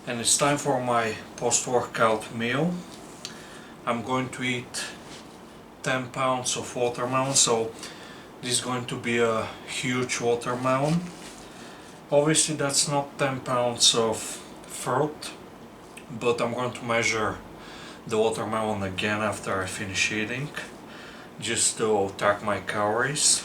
and it's time for my post-workout meal. I'm going to eat 10 pounds of watermelon, so this is going to be a huge watermelon. Obviously that's not 10 pounds of fruit, but I'm going to measure the watermelon again after I finish eating, just to track my calories.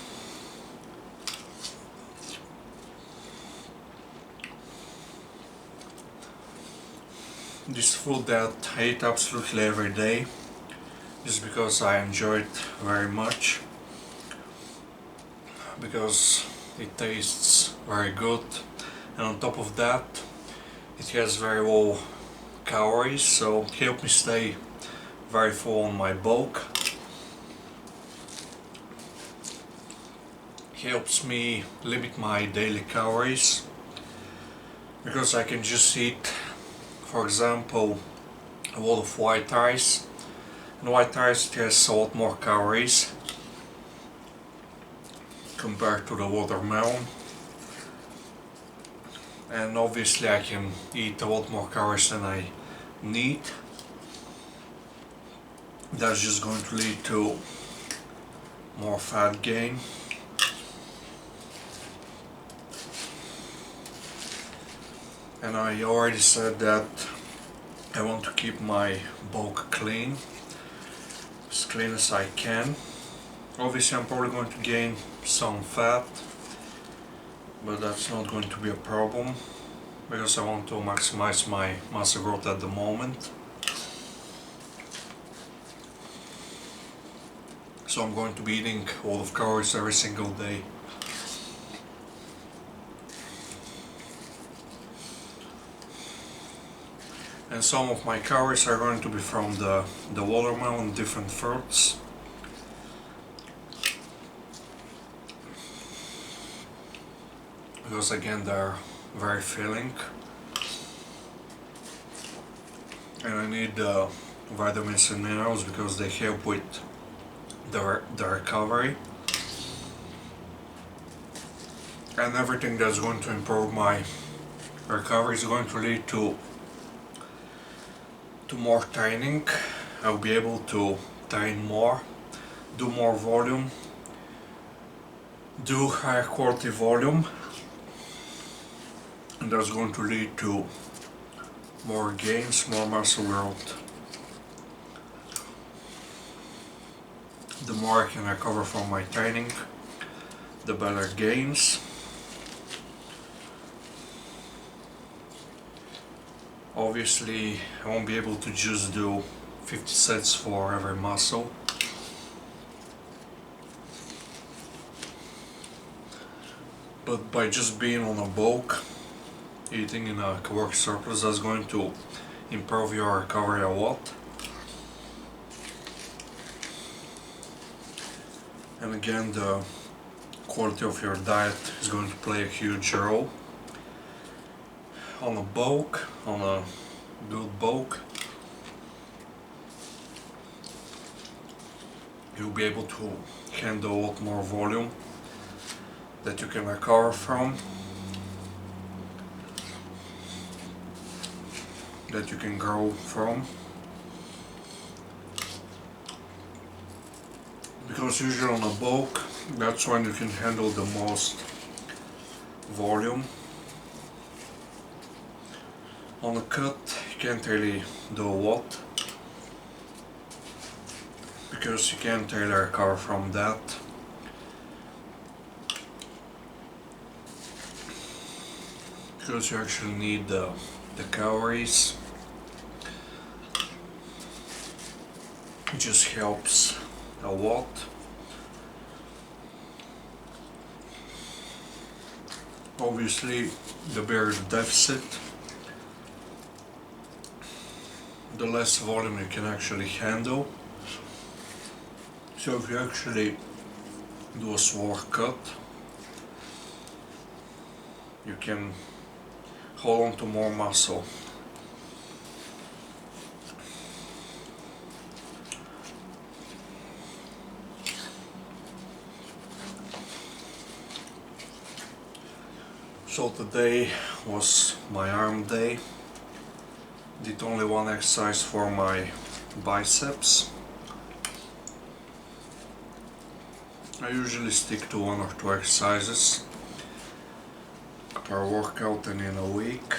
This food that I eat absolutely every day, just because I enjoy it very much, because it tastes very good, and on top of that it has very low calories, so it helps me stay very full on my bulk. Helps me limit my daily calories, because I can just eat, for example, a lot of white rice, and white rice has a lot more calories compared to the watermelon, and obviously I can eat a lot more calories than I need. That's just going to lead to more fat gain. And I already said that I want to keep my bulk clean, as clean as I can. Obviously I'm probably going to gain some fat, but that's not going to be a problem, because I want to maximize my muscle growth at the moment. So I'm going to be eating a lot of calories every single day. And some of my calories are going to be from the watermelon, different fruits. Because again they're very filling. And I need vitamins and minerals because they help with the recovery. And everything that's going to improve my recovery is going to lead to more training. I'll be able to train more, do more volume, do higher quality volume, and that's going to lead to more gains, more muscle growth. The more I can recover from my training, the better gains. Obviously I won't be able to just do 50 sets for every muscle, but by just being on a bulk, eating in a caloric surplus, that's going to improve your recovery a lot. And again, the quality of your diet is going to play a huge role. On a good bulk, you'll be able to handle a lot more volume that you can recover from, that you can grow from. Because usually on a bulk, that's when you can handle the most volume. On a cut, you can't really do a lot, because you can't really recover from that. Because you actually need the calories. It just helps a lot. Obviously, the bigger the deficit, the less volume you can actually handle. So if you actually do a slower cut, you can hold on to more muscle. So today was my arm day. Did only one exercise for my biceps. I usually stick to 1 or 2 exercises per workout and in a week.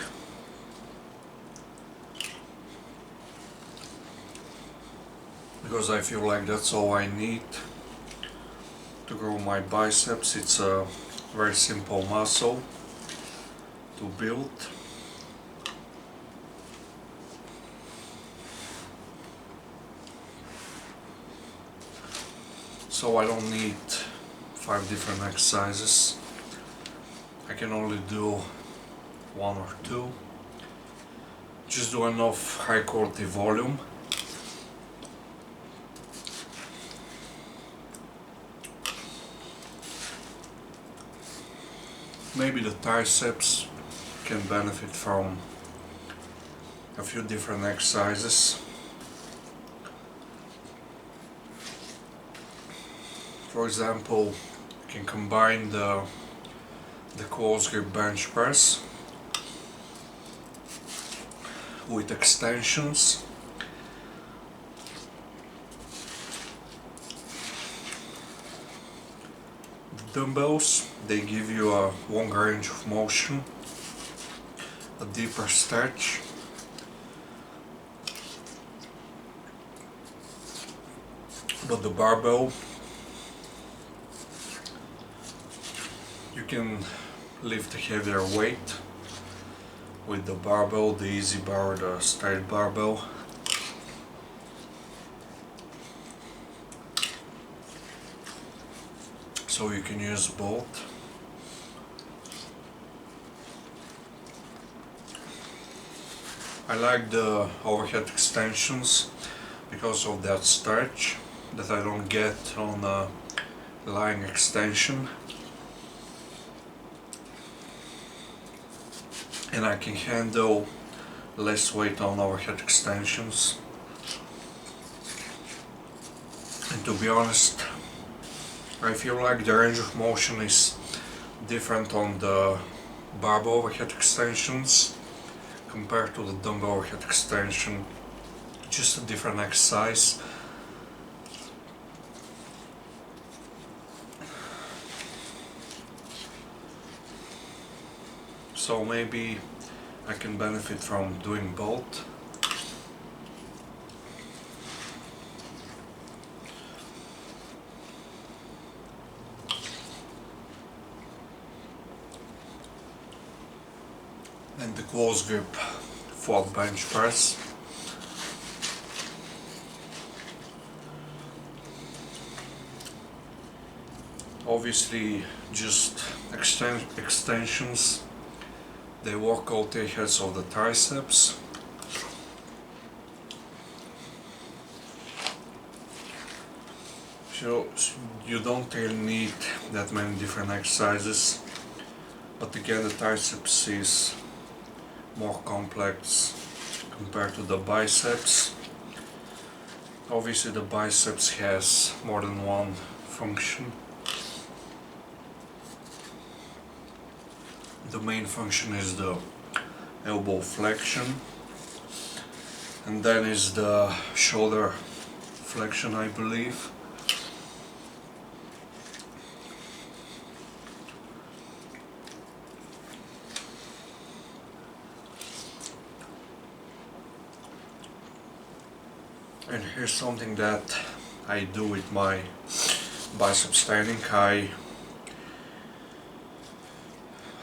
Because I feel like that's all I need to grow my biceps. It's a very simple muscle to build. So I don't need 5 different exercises. I can only do 1 or 2. Just do enough high quality volume. Maybe the triceps can benefit from a few different exercises. For example, you can combine the close grip bench press with extensions. The dumbbells, they give you a longer range of motion, a deeper stretch. But the barbell, you can lift a heavier weight with the barbell, the easy bar or the straight barbell. So you can use both. I like the overhead extensions because of that stretch that I don't get on a lying extension. And I can handle less weight on overhead extensions. And to be honest, I feel like the range of motion is different on the barbell overhead extensions compared to the dumbbell overhead extension. Just a different exercise. So maybe I can benefit from doing both. And the close grip flat bench press. Obviously just extensions. They work out the heads of the triceps. So you don't really need that many different exercises, but again the triceps is more complex compared to the biceps. Obviously the biceps has more than one function. The main function is the elbow flexion, and then is the shoulder flexion, I believe. And here's something that I do with my biceps training.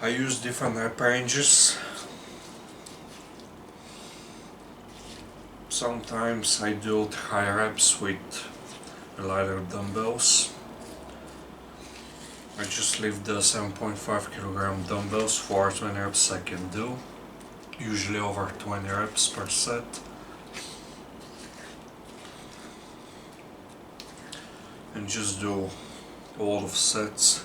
I use different rep ranges. Sometimes I do high reps with lighter dumbbells. I just lift the 7.5 kilogram dumbbells for as many reps I can do, usually over 20 reps per set. And just do a lot of sets.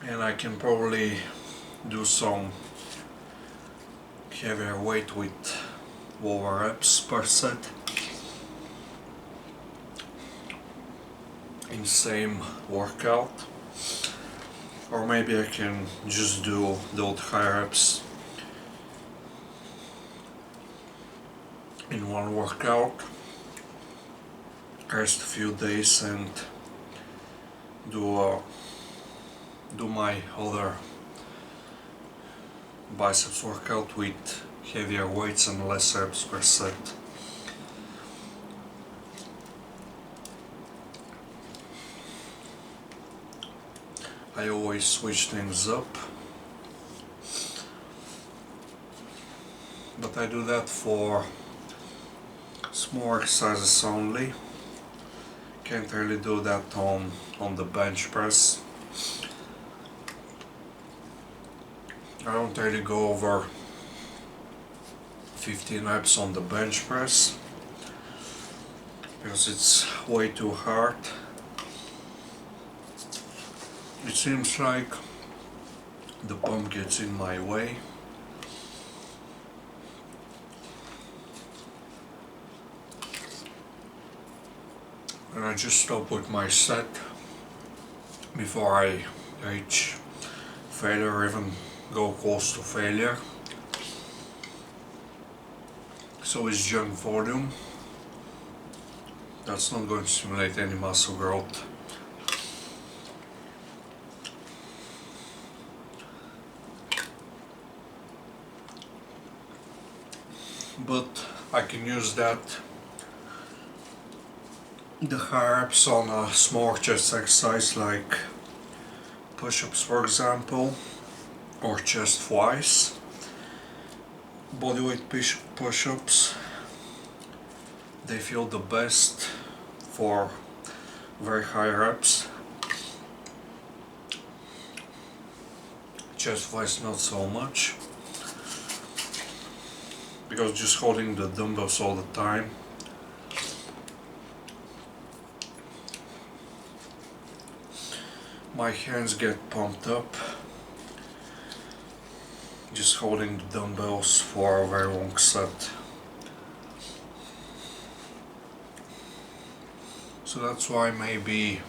And I can probably do some heavier weight with lower reps per set. in same workout, or maybe I can just do the old high reps in one workout, rest a few days and do my other biceps workout with heavier weights and less reps per set. I always switch things up, but I do that for small exercises only. Can't really do that on the bench press. I don't really go over 15 reps on the bench press because it's way too hard. It seems like the pump gets in my way. And I just stop with my set before I reach failure or even go close to failure. So it's junk volume. That's not going to stimulate any muscle growth. But I can use that, the high reps, on a small chest exercise like push-ups, for example, or chest flies. Bodyweight push-ups, they feel the best for very high reps. Chest flies not so much, because just holding the dumbbells all the time my hands get pumped up just holding the dumbbells for a very long set. So that's why maybe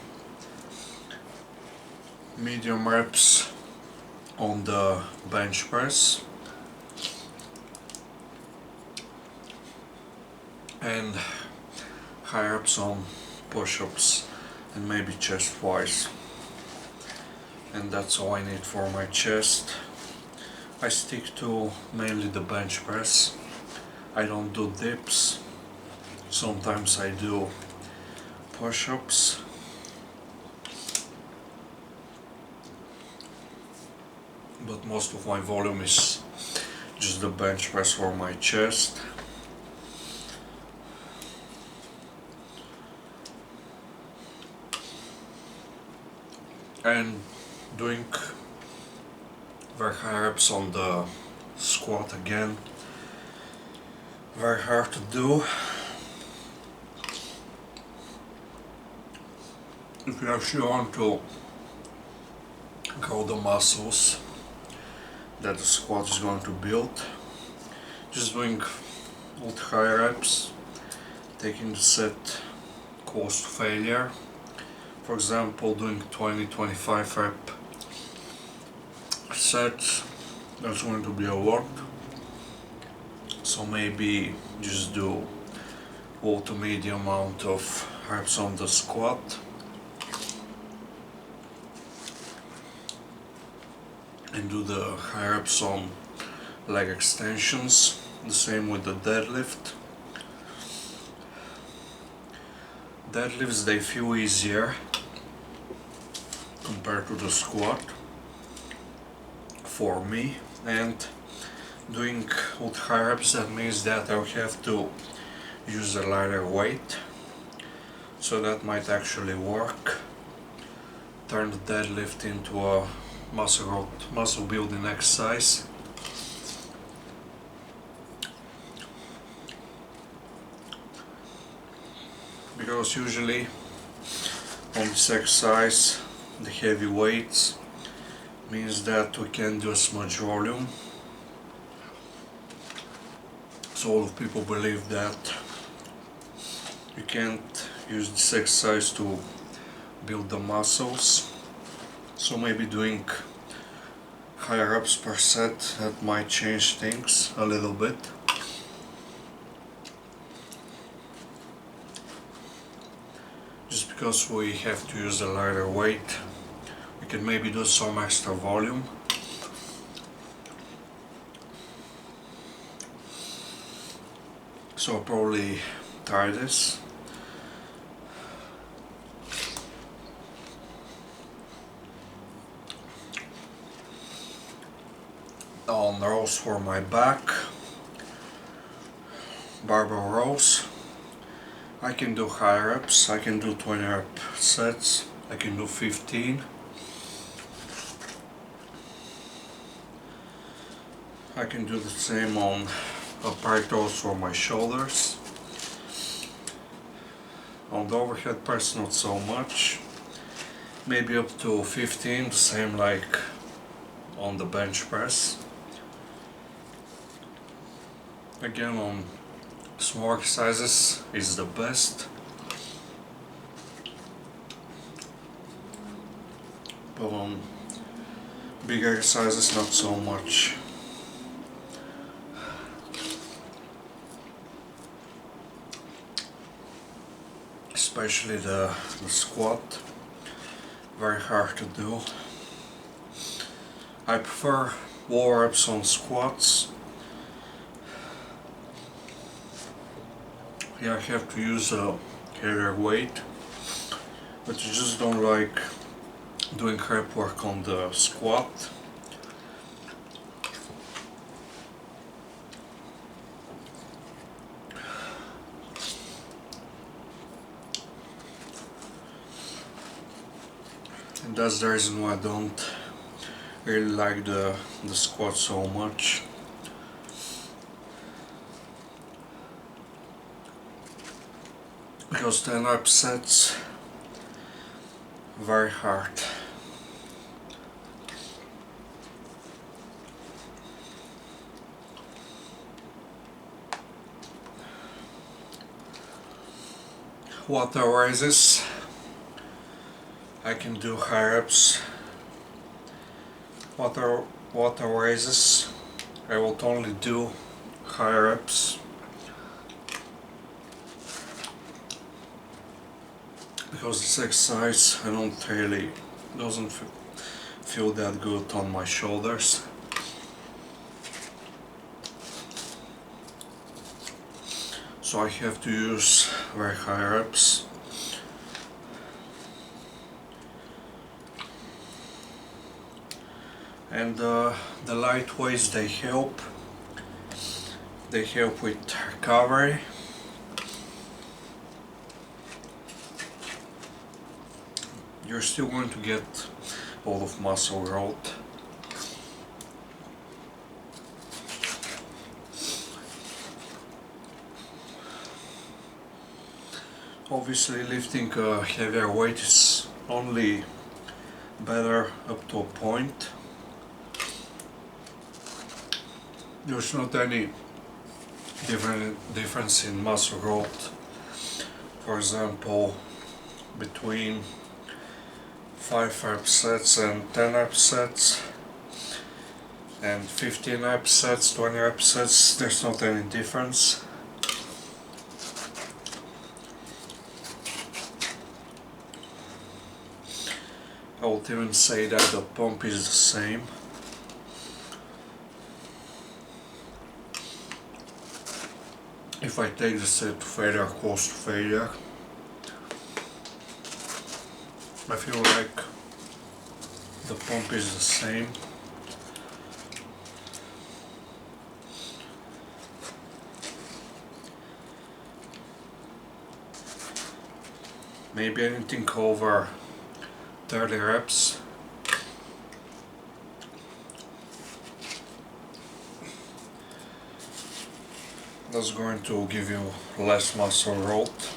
medium reps on the bench press and high reps on push-ups and maybe chest flies. And that's all I need for my chest. I stick to mainly the bench press. I don't do dips. Sometimes I do push-ups. But most of my volume is just the bench press for my chest. And doing very high reps on the squat again. Very hard to do. If you actually want to grow the muscles that the squat is going to build, just doing ultra high reps, taking the set close to failure. For example, doing 20-25 rep sets, that's going to be a lot. So maybe just do low to medium amount of reps on the squat. And do the high reps on leg extensions, the same with the deadlift. Deadlifts, they feel easier compared to the squat for me, and doing with high reps, that means that I'll have to use a lighter weight, so that might actually work. Turn the deadlift into a muscle building exercise. Because usually on this exercise the heavy weights means that we can't do as much volume. So a lot of people believe that you can't use this exercise to build the muscles. So maybe doing higher reps per set, that might change things a little bit. Just because we have to use a lighter weight, we can maybe do some extra volume. So I'll probably try this. On rows for my back, barbell rows. I can do high reps, I can do 20 rep sets, I can do 15. I can do the same on upright rows for my shoulders. On the overhead press not so much, maybe up to 15, the same like on the bench press. Again, on small exercises is the best, but on big exercises not so much. Especially the squat, very hard to do. I prefer wall reps on squats. Yeah, I have to use a heavier weight, but you just don't like doing rep work on the squat. And that's the reason why I don't really like the squat so much. Because 10 rep sets, very hard. Water raises, I can do high reps. Water raises, I will only do high reps. Because this exercise I don't really doesn't feel that good on my shoulders. So I have to use very high reps. And the light weights, they help with recovery. You're still going to get a lot of muscle growth. Obviously lifting a heavier weight is only better up to a point. There's not any difference in muscle growth, for example, between 5 rep sets and 10 rep sets and 15 rep sets, 20 rep sets. There's not any difference. I would even say that the pump is the same. If I take the set to failure, close to failure, I feel like the pump is the same. Maybe anything over 30 reps. That's going to give you less muscle growth,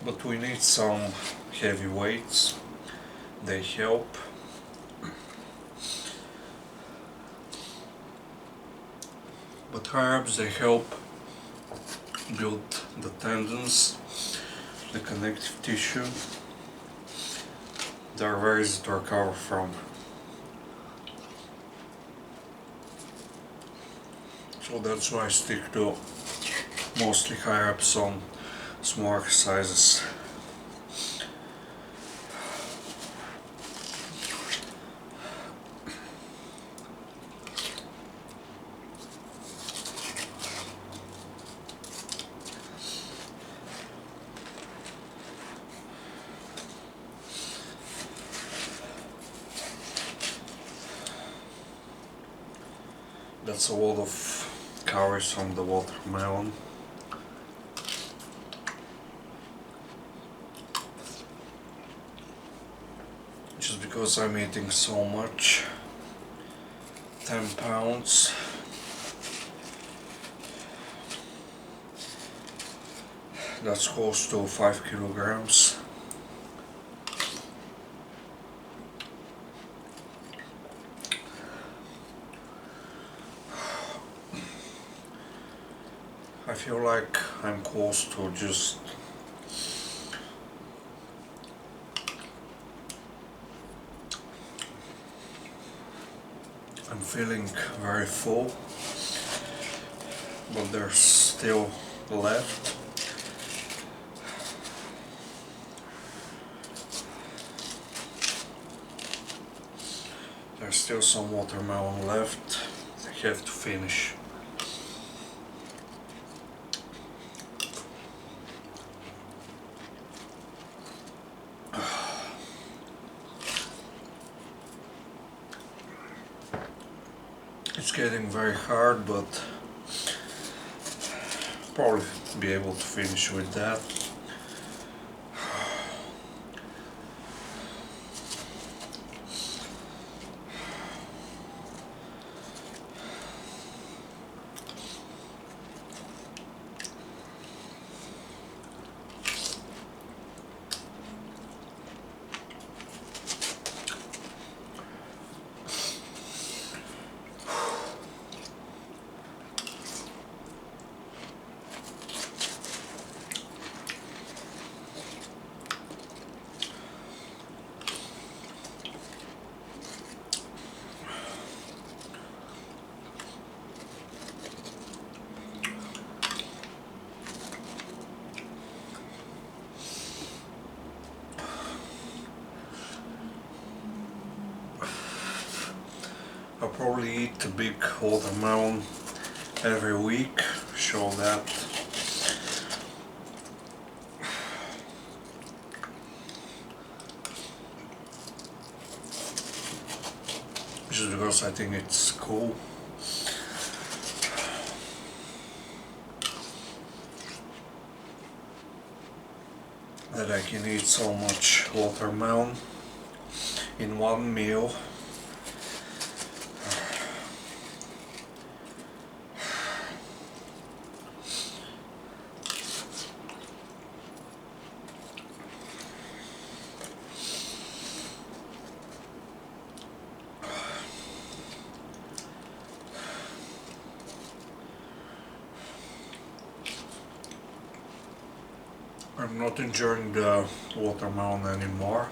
but we need some heavy weights, they help. But high reps, they help build the tendons, the connective tissue. they're very easy to recover from. So that's why I stick to mostly high reps on small exercises. That's a lot of calories from the watermelon. Just because I'm eating so much. 10 pounds. That's close to 5 kilograms. I feel like I'm close to just I'm feeling very full, but there's still left. There's still some watermelon left. I have to finish. It's getting very hard, but probably be able to finish with that. I'll probably eat a big watermelon every week, show that. Just because I think it's cool. That I can eat so much watermelon in one meal. I'm not enjoying the watermelon anymore.